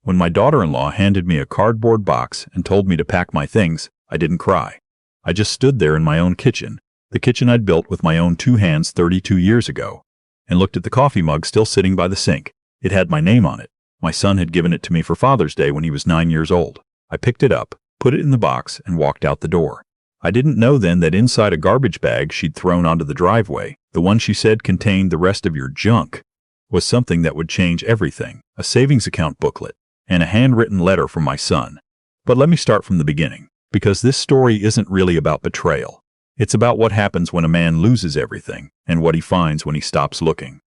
When my daughter-in-law handed me a cardboard box and told me to pack my things, I didn't cry. I just stood there in my own kitchen, the kitchen I'd built with my own 2 hands 32 years ago, and looked at the coffee mug still sitting by the sink. It had my name on it. My son had given it to me for Father's Day when he was 9 years old. I picked it up, put it in the box, and walked out the door. I didn't know then that inside a garbage bag she'd thrown onto the driveway, the one she said contained the rest of your junk, was something that would change everything, a savings account booklet, and a handwritten letter from my son. But let me start from the beginning, because this story isn't really about betrayal. It's about what happens when a man loses everything, and what he finds when he stops looking.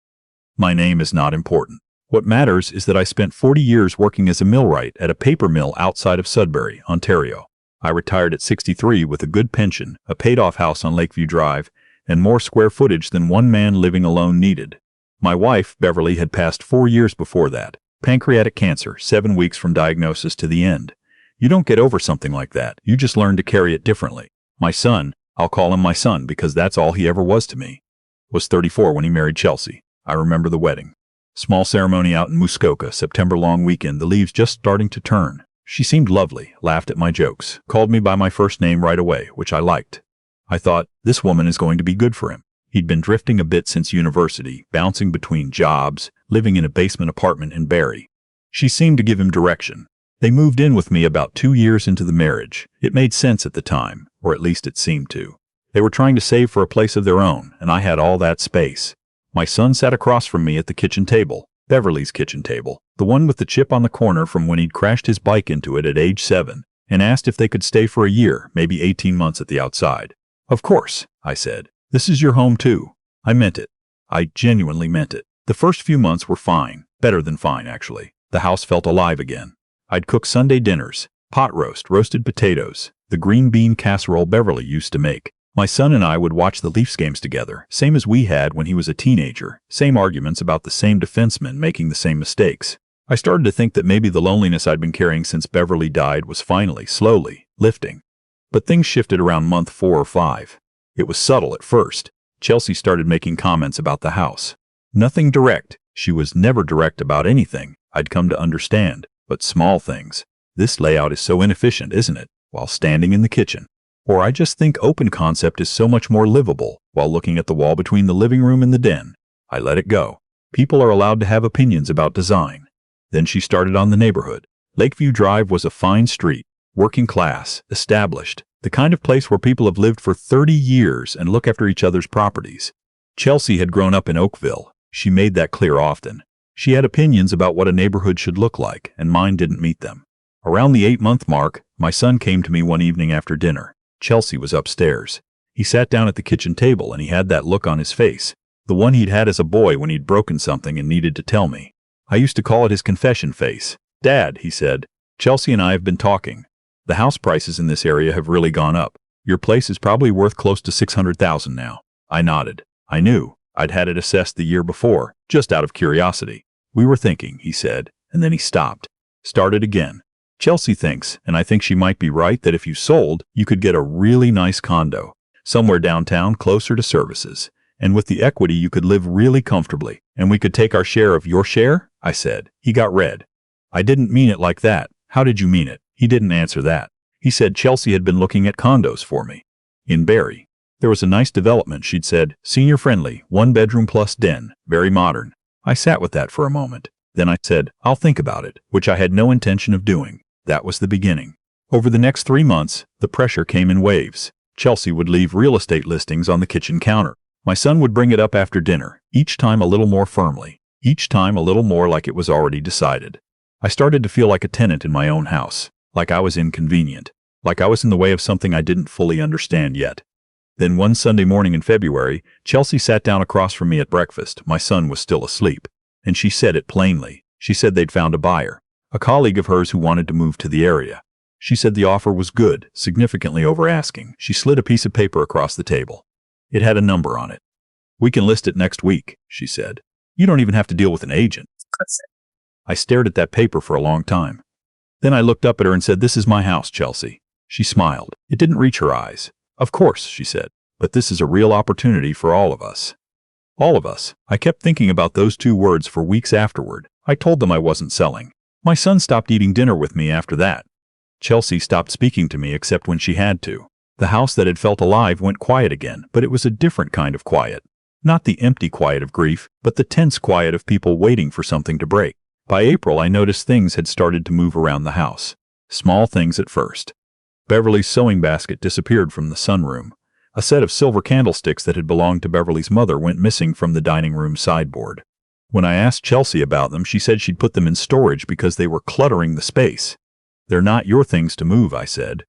My name is not important. What matters is that I spent 40 years working as a millwright at a paper mill outside of Sudbury, Ontario. I retired at 63 with a good pension, a paid-off house on Lakeview Drive, and more square footage than one man living alone needed. My wife, Beverly, had passed 4 years before that. Pancreatic cancer, 7 weeks from diagnosis to the end. You don't get over something like that. You just learn to carry it differently. My son, I'll call him my son because that's all he ever was to me, was 34 when he married Chelsea. I remember the wedding. Small ceremony out in Muskoka, September long weekend, the leaves just starting to turn. She seemed lovely, laughed at my jokes, called me by my first name right away, which I liked. I thought, this woman is going to be good for him. He'd been drifting a bit since university, bouncing between jobs, living in a basement apartment in Barrie. She seemed to give him direction. They moved in with me about 2 years into the marriage. It made sense at the time, or at least it seemed to. They were trying to save for a place of their own, and I had all that space. My son sat across from me at the kitchen table, Beverly's kitchen table, the one with the chip on the corner from when he'd crashed his bike into it at age 7, and asked if they could stay for a year, maybe 18 months at the outside. Of course, I said. This is your home too. I meant it. I genuinely meant it. The first few months were fine, better than fine actually. The house felt alive again. I'd cook Sunday dinners, pot roast, roasted potatoes, the green bean casserole Beverly used to make. My son and I would watch the Leafs games together, same as we had when he was a teenager, same arguments about the same defensemen making the same mistakes. I started to think that maybe the loneliness I'd been carrying since Beverly died was finally, slowly, lifting. But things shifted around month 4 or 5. It was subtle at first. Chelsea started making comments about the house. Nothing direct. She was never direct about anything, I'd come to understand, but small things. This layout is so inefficient, isn't it? While standing in the kitchen. Or I just think open concept is so much more livable while looking at the wall between the living room and the den. I let it go. People are allowed to have opinions about design. Then she started on the neighborhood. Lakeview Drive was a fine street, working class, established, the kind of place where people have lived for 30 years and look after each other's properties. Chelsea had grown up in Oakville. She made that clear often. She had opinions about what a neighborhood should look like, and mine didn't meet them. Around the 8-month mark, my son came to me one evening after dinner. Chelsea was upstairs. He sat down at the kitchen table and he had that look on his face, the one he'd had as a boy when he'd broken something and needed to tell me. I used to call it his confession face. "Dad," he said, "Chelsea and I have been talking. The house prices in this area have really gone up. Your place is probably worth close to $600,000 now." I nodded. I knew. I'd had it assessed the year before, just out of curiosity. "We were thinking," he said, and then he stopped. Started again. "Chelsea thinks, and I think she might be right, that if you sold, you could get a really nice condo, somewhere downtown closer to services. And with the equity you could live really comfortably, and we could take our share of your share?" I said. He got red. "I didn't mean it like that." "How did you mean it?" He didn't answer that. He said Chelsea had been looking at condos for me. In Barrie. There was a nice development, she'd said, senior friendly, 1 bedroom plus den, very modern. I sat with that for a moment. Then I said, "I'll think about it," which I had no intention of doing. That was the beginning. Over the next 3 months, the pressure came in waves. Chelsea would leave real estate listings on the kitchen counter. My son would bring it up after dinner, each time a little more firmly, each time a little more like it was already decided. I started to feel like a tenant in my own house, like I was inconvenient, like I was in the way of something I didn't fully understand yet. Then one Sunday morning in February, Chelsea sat down across from me at breakfast. My son was still asleep, and she said it plainly. She said they'd found a buyer, a colleague of hers who wanted to move to the area. She said the offer was good, significantly over asking. She slid a piece of paper across the table. It had a number on it. "We can list it next week," she said. "You don't even have to deal with an agent." I stared at that paper for a long time. Then I looked up at her and said, "This is my house, Chelsea." She smiled. It didn't reach her eyes. "Of course," she said, "but this is a real opportunity for all of us." All of us. I kept thinking about those 2 words for weeks afterward. I told them I wasn't selling. My son stopped eating dinner with me after that. Chelsea stopped speaking to me except when she had to. The house that had felt alive went quiet again, but it was a different kind of quiet. Not the empty quiet of grief, but the tense quiet of people waiting for something to break. By April, I noticed things had started to move around the house. Small things at first. Beverly's sewing basket disappeared from the sunroom. A set of silver candlesticks that had belonged to Beverly's mother went missing from the dining room sideboard. When I asked Chelsea about them, she said she'd put them in storage because they were cluttering the space. "They're not your things to move," I said.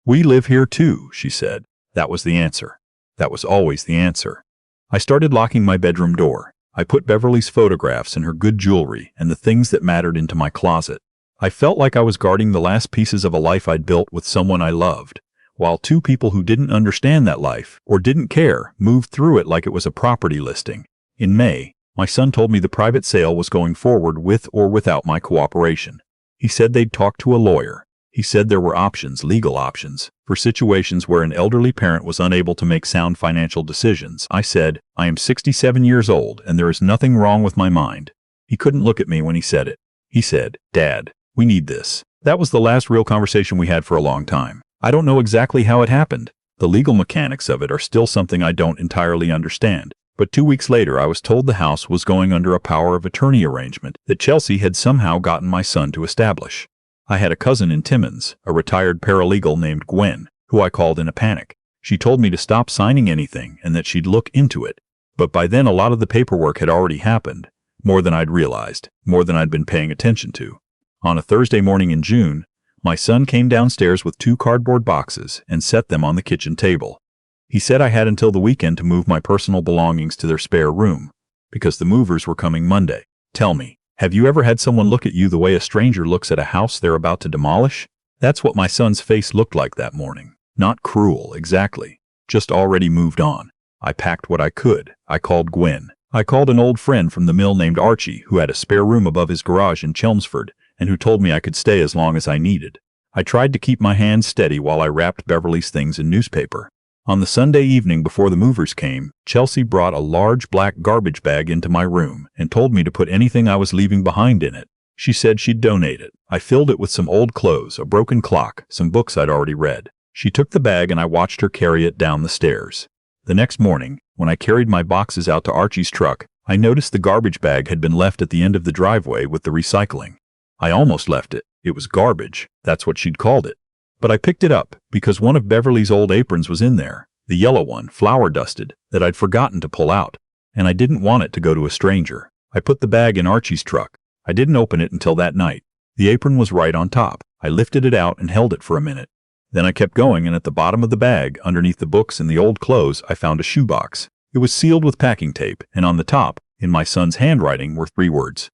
"We live here too," she said. That was the answer. That was always the answer. I started locking my bedroom door. I put Beverly's photographs and her good jewelry and the things that mattered into my closet. I felt like I was guarding the last pieces of a life I'd built with someone I loved, while two people who didn't understand that life, or didn't care, moved through it like it was a property listing. In May, my son told me the private sale was going forward with or without my cooperation. He said they'd talked to a lawyer. He said there were options, legal options, for situations where an elderly parent was unable to make sound financial decisions. I said, "I am 67 years old and there is nothing wrong with my mind." He couldn't look at me when he said it. He said, "Dad, we need this." That was the last real conversation we had for a long time. I don't know exactly how it happened. The legal mechanics of it are still something I don't entirely understand. But 2 weeks later, I was told the house was going under a power of attorney arrangement that Chelsea had somehow gotten my son to establish. I had a cousin in Timmins, a retired paralegal named Gwen, who I called in a panic. She told me to stop signing anything and that she'd look into it. But by then, a lot of the paperwork had already happened. More than I'd realized, more than I'd been paying attention to. On a Thursday morning in June, my son came downstairs with 2 cardboard boxes and set them on the kitchen table. He said I had until the weekend to move my personal belongings to their spare room, because the movers were coming Monday. Tell me, have you ever had someone look at you the way a stranger looks at a house they're about to demolish? That's what my son's face looked like that morning. Not cruel, exactly. Just already moved on. I packed what I could. I called Gwen. I called an old friend from the mill named Archie, who had a spare room above his garage in Chelmsford, and who told me I could stay as long as I needed. I tried to keep my hands steady while I wrapped Beverly's things in newspaper. On the Sunday evening before the movers came, Chelsea brought a large black garbage bag into my room and told me to put anything I was leaving behind in it. She said she'd donate it. I filled it with some old clothes, a broken clock, some books I'd already read. She took the bag and I watched her carry it down the stairs. The next morning, when I carried my boxes out to Archie's truck, I noticed the garbage bag had been left at the end of the driveway with the recycling. I almost left it. It was garbage. That's what she'd called it. But I picked it up because one of Beverly's old aprons was in there, the yellow one, flour dusted, that I'd forgotten to pull out, and I didn't want it to go to a stranger. I put the bag in Archie's truck. I didn't open it until that night. The apron was right on top. I lifted it out and held it for a minute. Then I kept going, and at the bottom of the bag, underneath the books and the old clothes, I found a shoebox. It was sealed with packing tape, and on the top, in my son's handwriting, were 3 words.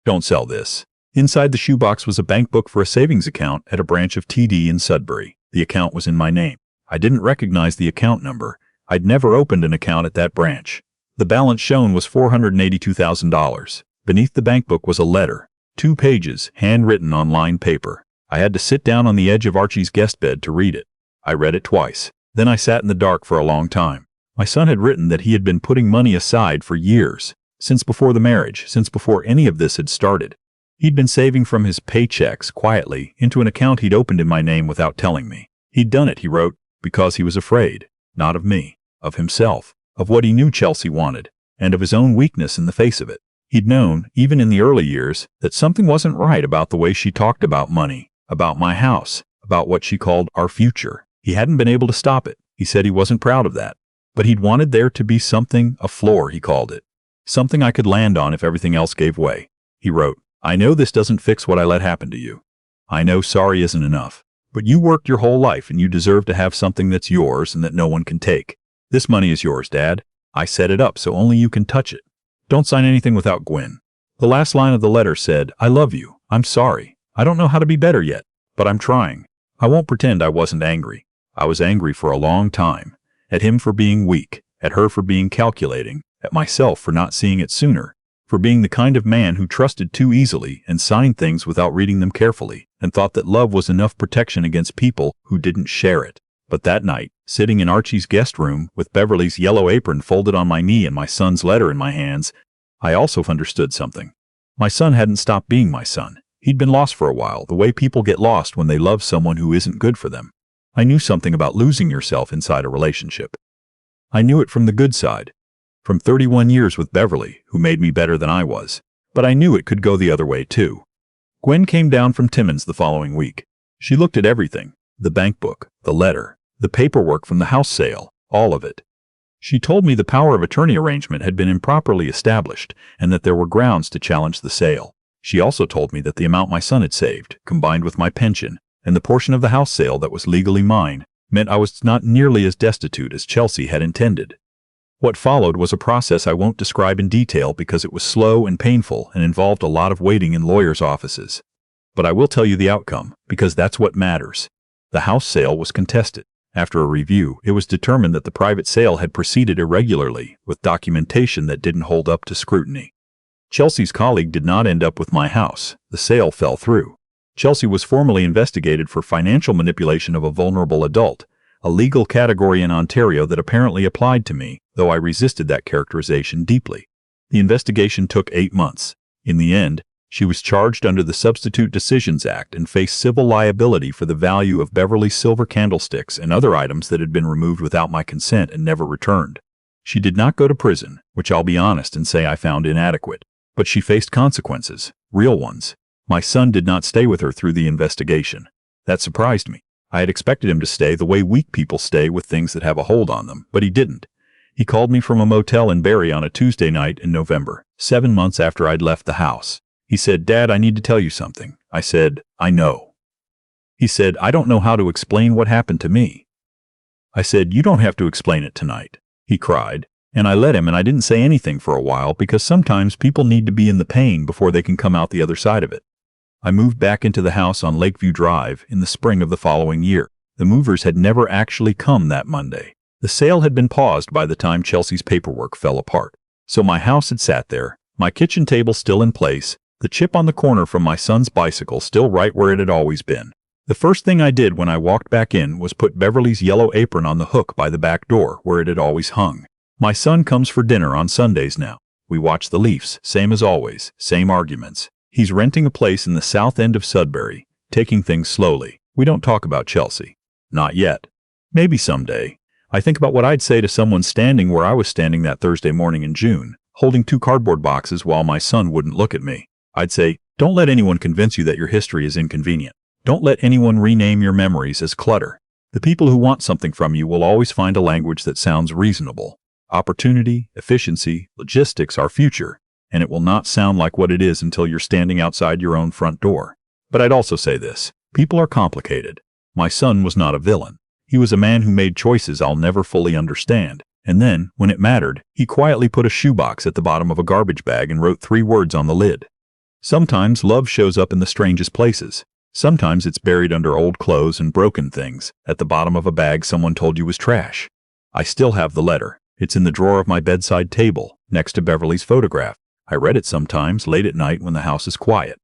"Don't sell this." Inside the shoebox was a bank book for a savings account at a branch of TD in Sudbury. The account was in my name. I didn't recognize the account number. I'd never opened an account at that branch. The balance shown was $482,000. Beneath the bank book was a letter, 2 pages, handwritten on lined paper. I had to sit down on the edge of Archie's guest bed to read it. I read it twice. Then I sat in the dark for a long time. My son had written that he had been putting money aside for years, since before the marriage, since before any of this had started. He'd been saving from his paychecks quietly into an account he'd opened in my name without telling me. He'd done it, he wrote, because he was afraid, not of me, of himself, of what he knew Chelsea wanted, and of his own weakness in the face of it. He'd known, even in the early years, that something wasn't right about the way she talked about money, about my house, about what she called our future. He hadn't been able to stop it. He said he wasn't proud of that. But he'd wanted there to be something, a floor, he called it. Something I could land on if everything else gave way. He wrote, "I know this doesn't fix what I let happen to you. I know sorry isn't enough. But you worked your whole life and you deserve to have something that's yours and that no one can take. This money is yours, Dad. I set it up so only you can touch it. Don't sign anything without Gwen." The last line of the letter said, "I love you. I'm sorry. I don't know how to be better yet, but I'm trying." I won't pretend I wasn't angry. I was angry for a long time. At him for being weak, at her for being calculating, at myself for not seeing it sooner, for being the kind of man who trusted too easily and signed things without reading them carefully, and thought that love was enough protection against people who didn't share it. But that night, sitting in Archie's guest room with Beverly's yellow apron folded on my knee and my son's letter in my hands, I also understood something. My son hadn't stopped being my son. He'd been lost for a while, the way people get lost when they love someone who isn't good for them. I knew something about losing yourself inside a relationship. I knew it from the good side, from 31 years with Beverly, who made me better than I was. But I knew it could go the other way too. Gwen came down from Timmins the following week. She looked at everything, the bank book, the letter, the paperwork from the house sale, all of it. She told me the power of attorney arrangement had been improperly established and that there were grounds to challenge the sale. She also told me that the amount my son had saved, combined with my pension, and the portion of the house sale that was legally mine, meant I was not nearly as destitute as Chelsea had intended. What followed was a process I won't describe in detail because it was slow and painful and involved a lot of waiting in lawyers' offices. But I will tell you the outcome, because that's what matters. The house sale was contested. After a review, it was determined that the private sale had proceeded irregularly, with documentation that didn't hold up to scrutiny. Chelsea's colleague did not end up with my house. The sale fell through. Chelsea was formally investigated for financial manipulation of a vulnerable adult, a legal category in Ontario that apparently applied to me, though I resisted that characterization deeply. The investigation took 8 months. In the end, she was charged under the Substitute Decisions Act and faced civil liability for the value of Beverly's silver candlesticks and other items that had been removed without my consent and never returned. She did not go to prison, which I'll be honest and say I found inadequate, but she faced consequences, real ones. My son did not stay with her through the investigation. That surprised me. I had expected him to stay the way weak people stay with things that have a hold on them, but he didn't. He called me from a motel in Barrie on a Tuesday night in November, 7 months after I'd left the house. He said, "Dad, I need to tell you something." I said, "I know." He said, "I don't know how to explain what happened to me." I said, "You don't have to explain it tonight." He cried, and I let him, and I didn't say anything for a while because sometimes people need to be in the pain before they can come out the other side of it. I moved back into the house on Lakeview Drive in the spring of the following year. The movers had never actually come that Monday. The sale had been paused by the time Chelsea's paperwork fell apart. So my house had sat there, my kitchen table still in place, the chip on the corner from my son's bicycle still right where it had always been. The first thing I did when I walked back in was put Beverly's yellow apron on the hook by the back door where it had always hung. My son comes for dinner on Sundays now. We watch the Leafs, same as always, same arguments. He's renting a place in the south end of Sudbury, taking things slowly. We don't talk about Chelsea. Not yet. Maybe someday. I think about what I'd say to someone standing where I was standing that Thursday morning in June, holding 2 cardboard boxes while my son wouldn't look at me. I'd say, don't let anyone convince you that your history is inconvenient. Don't let anyone rename your memories as clutter. The people who want something from you will always find a language that sounds reasonable. Opportunity, efficiency, logistics are future, and it will not sound like what it is until you're standing outside your own front door. But I'd also say this. People are complicated. My son was not a villain. He was a man who made choices I'll never fully understand. And then, when it mattered, he quietly put a shoebox at the bottom of a garbage bag and wrote 3 words on the lid. Sometimes love shows up in the strangest places. Sometimes it's buried under old clothes and broken things, at the bottom of a bag someone told you was trash. I still have the letter. It's in the drawer of my bedside table, next to Beverly's photograph. I read it sometimes late at night when the house is quiet.